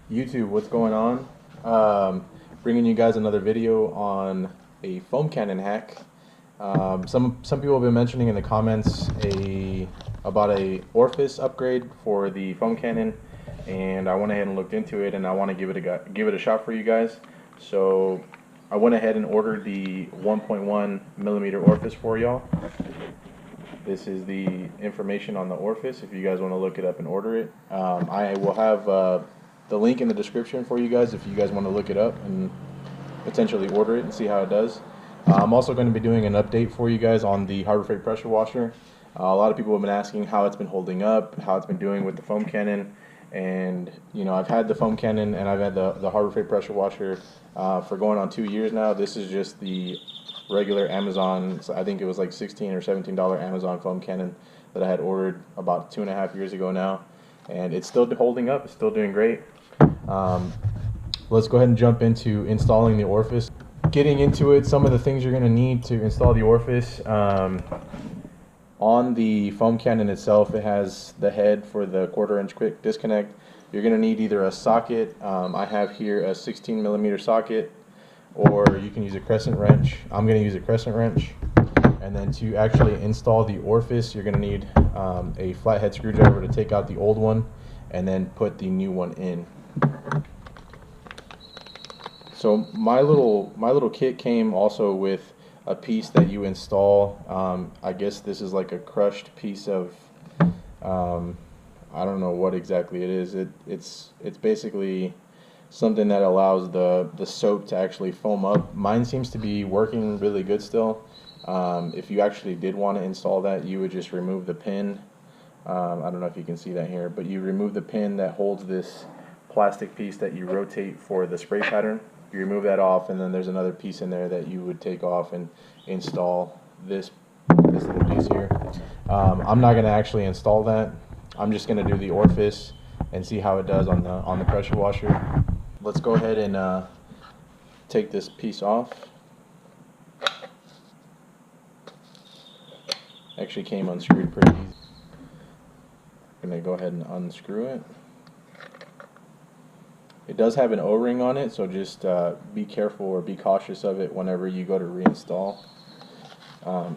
YouTube, what's going on? Bringing you guys another video on a foam cannon hack. Some people have been mentioning in the comments about a Orifice upgrade for the foam cannon, and I went ahead and looked into it, and I want to give it a shot for you guys. So I went ahead and ordered the 1.1mm Orifice for y'all. This is the information on the Orifice if you guys want to look it up and order it. I will have the link in the description for you guys if you guys want to look it up and potentially order it and see how it does. I'm also going to be doing an update for you guys on the Harbor Freight pressure washer. A lot of people have been asking how it's been holding up, how it's been doing with the foam cannon. And you know, I've had the foam cannon and I've had the Harbor Freight pressure washer for going on 2 years now. This is just the regular Amazon, so I think it was like $16 or $17 Amazon foam cannon that I had ordered about 2.5 years ago now, and it's still holding up. It's still doing great. Let's go ahead and jump into installing the Orifice. Getting into it, some of the things you're going to need to install the Orifice. On the foam cannon itself, it has the head for the 1/4-inch quick disconnect. You're going to need either a socket. I have here a 16mm socket, or you can use a crescent wrench. I'm going to use a crescent wrench. And then to actually install the Orifice, you're going to need a flathead screwdriver to take out the old one and then put the new one in. So my little kit came also with a piece that you install. I guess this is like a crushed piece of I don't know what exactly it is. It's basically something that allows the soap to actually foam up. Mine seems to be working really good still. If you actually did want to install that, you would just remove the pin. I don't know if you can see that here, but you remove the pin that holds this plastic piece that you rotate for the spray pattern. You remove that off, and then there's another piece in there that you would take off and install this little piece here. I'm not going to actually install that. I'm just going to do the Orifice and see how it does on the pressure washer. Let's go ahead and take this piece off. Actually came unscrewed pretty easy. I'm going to go ahead and unscrew it. It does have an O-ring on it, so just be careful or be cautious of it whenever you go to reinstall.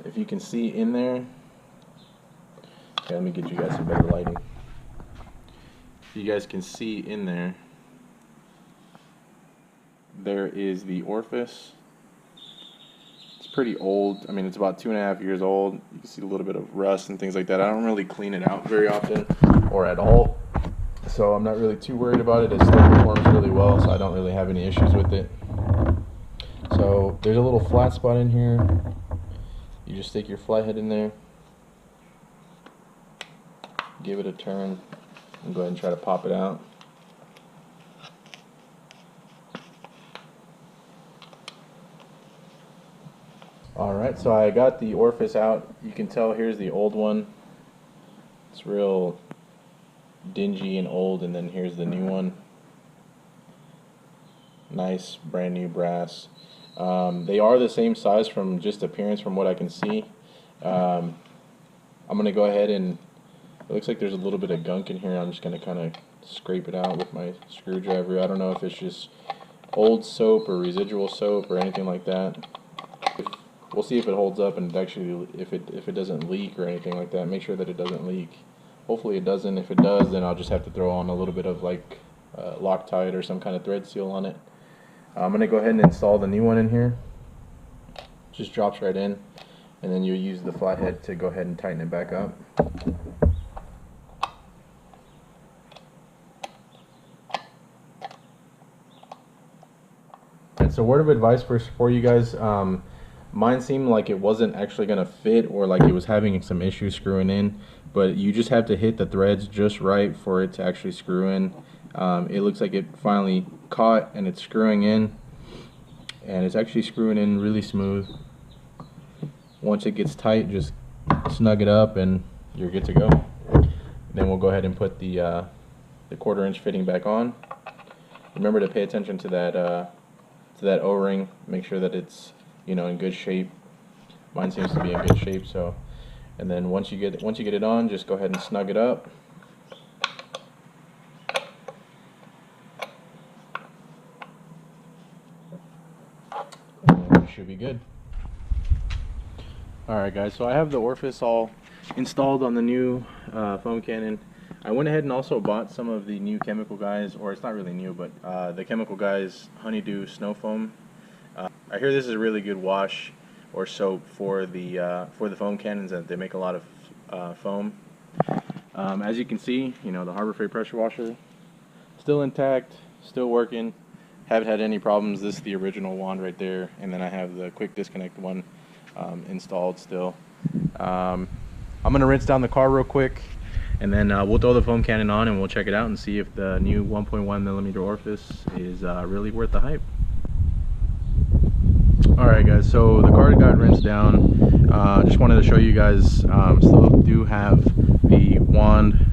If you can see in there, okay, let me get you guys some better lighting. If you guys can see in there, there is the Orifice. It's pretty old. I mean, it's about 2.5 years old. You can see a little bit of rust and things like that. I don't really clean it out very often or at all, so I'm not really too worried about it. It still performs really well, so I don't really have any issues with it. So there's a little flat spot in here. You just stick your flathead in there, give it a turn, and go ahead and try to pop it out. Alright, so I got the Orifice out. You can tell here's the old one. It's real dingy and old, and then here's the new one. Nice brand new brass. They are the same size from just appearance from what I can see. I'm going to go ahead and, it looks like there's a little bit of gunk in here. I'm just going to kind of scrape it out with my screwdriver. I don't know if it's just old soap or residual soap or anything like that. We'll see if it holds up, and actually if it doesn't leak or anything like that. Make sure that it doesn't leak. Hopefully it doesn't. If it does, then I'll just have to throw on a little bit of like Loctite or some kind of thread seal on it. I'm going to go ahead and install the new one in here. Just drops right in, and then you use the flathead to go ahead and tighten it back up. And so word of advice for you guys, mine seemed like it wasn't actually going to fit, or like it was having some issues screwing in, but you just have to hit the threads just right for it to actually screw in. It looks like it finally caught and it's screwing in, and it's actually screwing in really smooth. Once it gets tight, just snug it up and you're good to go. Then we'll go ahead and put the 1/4-inch fitting back on. Remember to pay attention to that O-ring. Make sure that it's, you know, in good shape. Mine seems to be in good shape. So, and then once you get it on, just go ahead and snug it up. should be good. Alright guys, so I have the Orifice all installed on the new foam cannon. I went ahead and also bought some of the new Chemical Guys, or it's not really new, but the Chemical Guys Honeydew Snow Foam. I hear this is a really good wash or soap for the foam cannons, and they make a lot of foam. As you can see, you know, the Harbor Freight pressure washer still intact, still working. Haven't had any problems. This is the original wand right there, and then I have the quick disconnect one installed still. I'm gonna rinse down the car real quick, and then we'll throw the foam cannon on and we'll check it out and see if the new 1.1mm Orifice is really worth the hype. Alright guys, so the car got rinsed down. Just wanted to show you guys, still do have the wand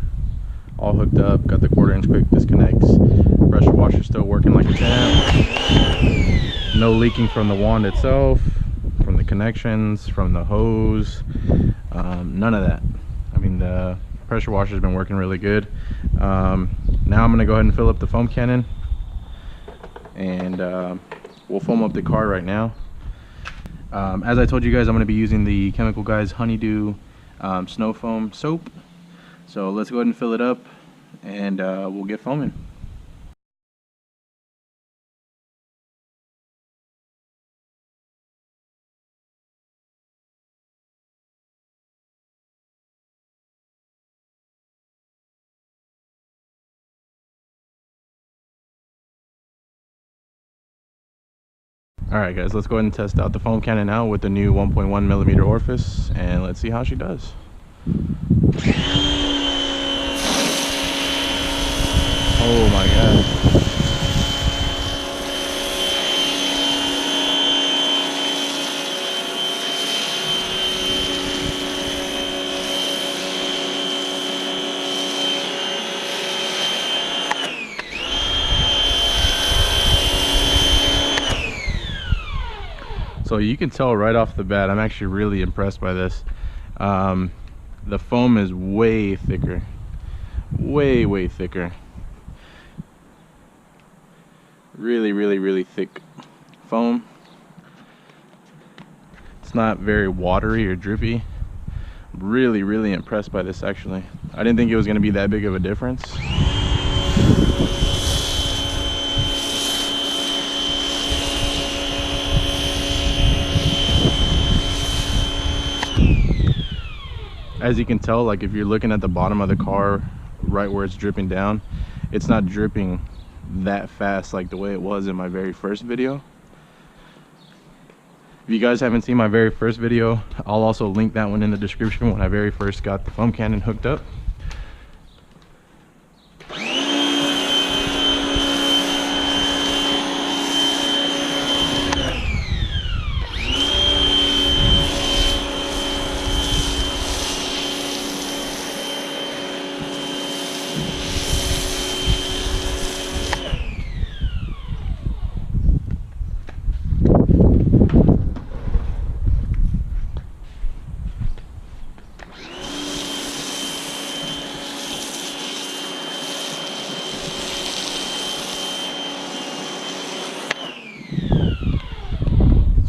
all hooked up, got the 1/4" quick disconnects, pressure washer still working like a champ, no leaking from the wand itself, from the connections, from the hose, none of that. I mean, the pressure washer's been working really good. Now I'm gonna go ahead and fill up the foam cannon, and we'll foam up the car right now. As I told you guys, I'm going to be using the Chemical Guys Honeydew Snow Foam Soap. So let's go ahead and fill it up, and we'll get foaming. Alright guys, let's go ahead and test out the foam cannon now with the new 1.1mm Orifice, and let's see how she does. Oh my god. So you can tell right off the bat, I'm actually really impressed by this. The foam is way thicker, way thicker. Really thick foam. It's not very watery or drippy. Really impressed by this actually. I didn't think it was going to be that big of a difference. As you can tell, like if you're looking at the bottom of the car, right where it's dripping down, it's not dripping that fast like the way it was in my very first video. If you guys haven't seen my very first video, I'll also link that one in the description when I very first got the foam cannon hooked up.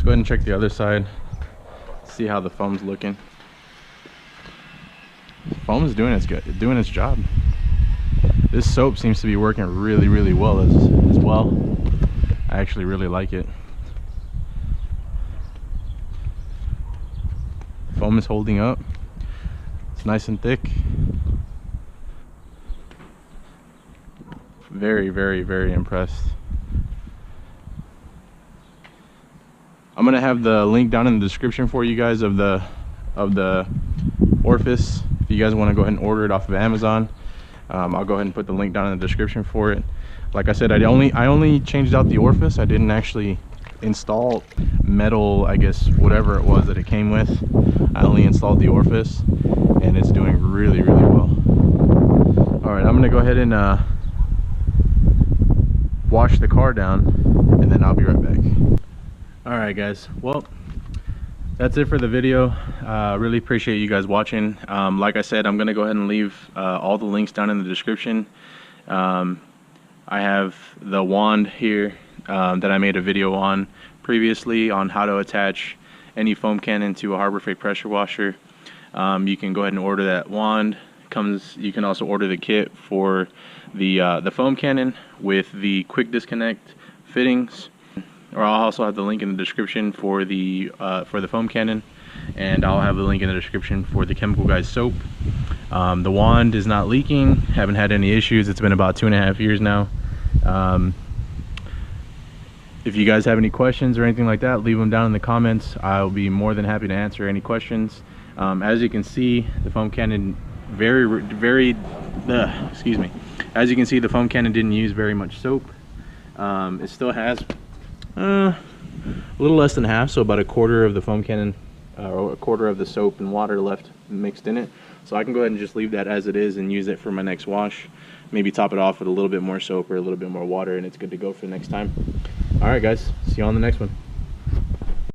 Go ahead and check the other side, see how the foam's looking. The foam is doing its job. This soap seems to be working really well as well. I actually really like it. Foam is holding up. It's nice and thick. Very impressed. I'm gonna have the link down in the description for you guys of the Orifice. If you guys want to go ahead and order it off of Amazon, I'll go ahead and put the link down in the description for it. Like I said, I only changed out the Orifice. I didn't actually install metal, I guess, whatever it was that it came with. I only installed the Orifice, and it's doing really well. All right, I'm gonna go ahead and wash the car down, and then I'll be right back. Alright guys, well, that's it for the video. Really appreciate you guys watching. Like I said, I'm going to go ahead and leave all the links down in the description. I have the wand here that I made a video on previously on how to attach any foam cannon to a Harbor Freight pressure washer, you can go ahead and order that wand. You can also order the kit for the foam cannon with the quick disconnect fittings, or I'll also have the link in the description for the foam cannon, and I'll have the link in the description for the Chemical Guys soap. The wand is not leaking, haven't had any issues. It's been about 2.5 years now. If you guys have any questions or anything like that, leave them down in the comments. I'll be more than happy to answer any questions. As you can see, the foam cannon as you can see, the foam cannon didn't use very much soap. It still has a little less than half, so about a quarter of the foam cannon, or a quarter of the soap and water left mixed in it. So I can go ahead and just leave that as it is and use it for my next wash. Maybe top it off with a little bit more soap or a little bit more water, and it's good to go for the next time. All right, guys, see you on the next one.